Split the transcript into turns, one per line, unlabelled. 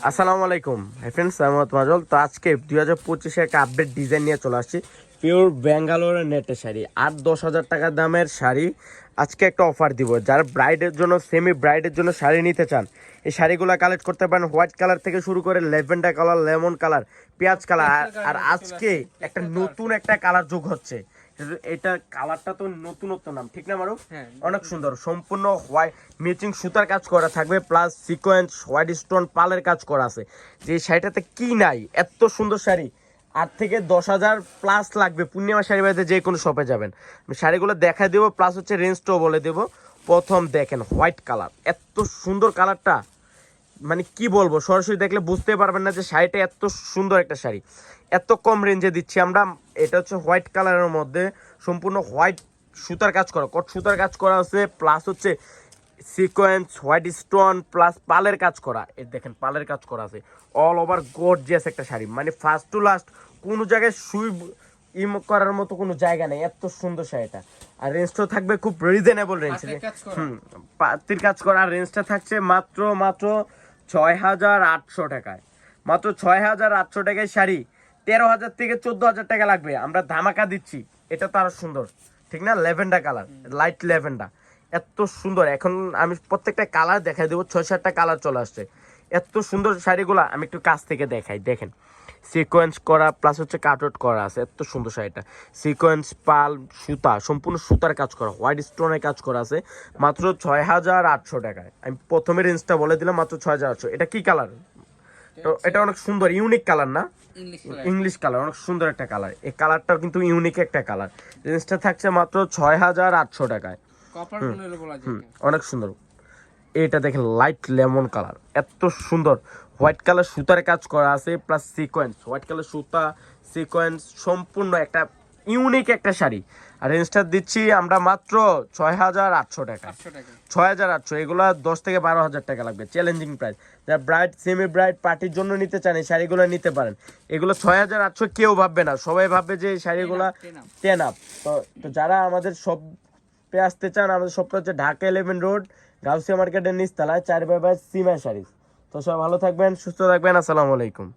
আসসালামু আলাইকুম hi friends, আমি মোহাম্মদ মাজল। তো আজকে 2025-এ একটা আপডেট ডিজাইন নিয়ে চলে আসছি। পিওর ব্যাঙ্গালোরের নেটের শাড়ি, 8-10 হাজার টাকা দামের শাড়ি। আজকে একটা অফার দিব, যারা ব্রাইডের জন্য, সেমি ব্রাইডের জন্য শাড়ি নিতে চান, এই শাড়িগুলো কালেক্ট করতে পারেন। হোয়াইট কালার থেকে শুরু করে ল্যাভেন্ডার কালার, লেমন কালার, পেঁয়াজ কালার, আর আজকে একটা নতুন একটা কালার যোগ হচ্ছে। এটা কালারটা তো নতুনত্ব নাম, ঠিক না মারুফ? অনেক সুন্দর, সম্পূর্ণ হোয়াইট ম্যাচিং সুতার কাজ করা থাকবে, প্লাস সিকোয়েন্স হোয়াইট স্টোন পালের কাজ করা আছে। যে শাড়িটাতে কি নাই, এত সুন্দর শাড়ি। 8 থেকে 10 হাজার লাগবে। পূর্ণিমা শাড়ি বাড়িতে যে কোনো শপে যাবেন, আমি শাড়িগুলো দেখাই দেবো, প্লাস হচ্ছে রেঞ্জটাও বলে দেবো। প্রথম দেখেন হোয়াইট কালার, এত সুন্দর কালারটা, মানে কি বলবো, সরাসরি দেখলে বুঝতে পারবেন না যে শাড়িটা এত সুন্দর একটা শাড়ি। এত কম রেঞ্জে দিচ্ছি আমরা। এটা হচ্ছে হোয়াইট কালারের মধ্যে সম্পূর্ণ হোয়াইট সুতার কাজ করা, কট সুতার কাজ করা আছে, প্লাস হচ্ছে সিকোয়েন্স হোয়াইট স্টোন প্লাস পালের কাজ করা। এই দেখেন পালের কাজ করা আছে, অল ওভার গর্জিয়াস একটা শাড়ি, মানে ফার্স্ট টু লাস্ট কোনো জায়গায় সুই করার মতো কোনো জায়গা নেই, এত সুন্দর শাড়িটা। আর রেঞ্জটাও থাকবে খুব রিজনেবল রেঞ্জ। পাতির কাজ করা, রেঞ্জটা থাকছে মাত্র 6,800 টাকায়। মাত্র 6,800 টাকায় শাড়ি 13,000 থেকে 14,000 টাকা লাগবে, আমরা ধামাকা দিচ্ছি। এটা তো আরো সুন্দর, ঠিক না? ল্যাভেন্ডার কালার, লাইট ল্যাভেন্ডার, এত সুন্দর। এখন আমি প্রত্যেকটা কালার দেখাই দেবো, 6-7টা কালার চলে আসছে। এত সুন্দর শাড়িগুলো আমি একটু কাছ থেকে দেখাই। দেখেন সিকোয়েন্স করা প্লাস হচ্ছে কাটআউট করা আছে, এত সুন্দর শাড়িটা। সিকোয়েন্স পাল সুতা, সম্পূর্ণ সুতার কাজ করা, হোয়াইট স্টোনের কাজ করা আছে, মাত্র 6,800 টাকায়। আমি প্রথমে রেঞ্জটা বলে দিলাম, মাত্র 6,800। এটা কি কালার? তো এটা অনেক সুন্দর, ইউনিক কালার না? ইংলিশ কালার, অনেক সুন্দর একটা কালার। এই কালারটাও কিন্তু ইউনিক একটা কালার। রেঞ্জটা থাকছে মাত্র 6,800 টাকায়। অনেক সুন্দর। এটা দেখেন লাইট লেমন কালার, এত সুন্দর। হোয়াইট কালার সুতার কাজ করা আছে, প্লাস সিকোয়েন্স, হোয়াইট কালার সুতা সিকোয়েন্স, সম্পূর্ণ একটা ইউনিক একটা শাড়ি। আর রেঞ্জটা দিচ্ছি আমরা মাত্র 6,800 টাকা। 6,800, এগুলো 10 থেকে 12 হাজার টাকা লাগবে, চ্যালেঞ্জিং প্রাইস। যারা ব্রাইড, সেমি ব্রাইড, পার্টির জন্য নিতে চান, এই শাড়িগুলো নিতে পারেন। এগুলো 6,800 কেউ ভাববে না, সবাই ভাববে যে এই শাড়িগুলো 10 আপ। তো যারা আমাদের সব আসতে চান, আমাদের শপটা হচ্ছে ঢাকা 11 রোড, গাউসিয়া মার্কেটের নিচতলায়, 4/5 সীমা শাড়ি। তো সবাই ভালো থাকবেন, সুস্থ থাকবেন, আসসালামু আলাইকুম।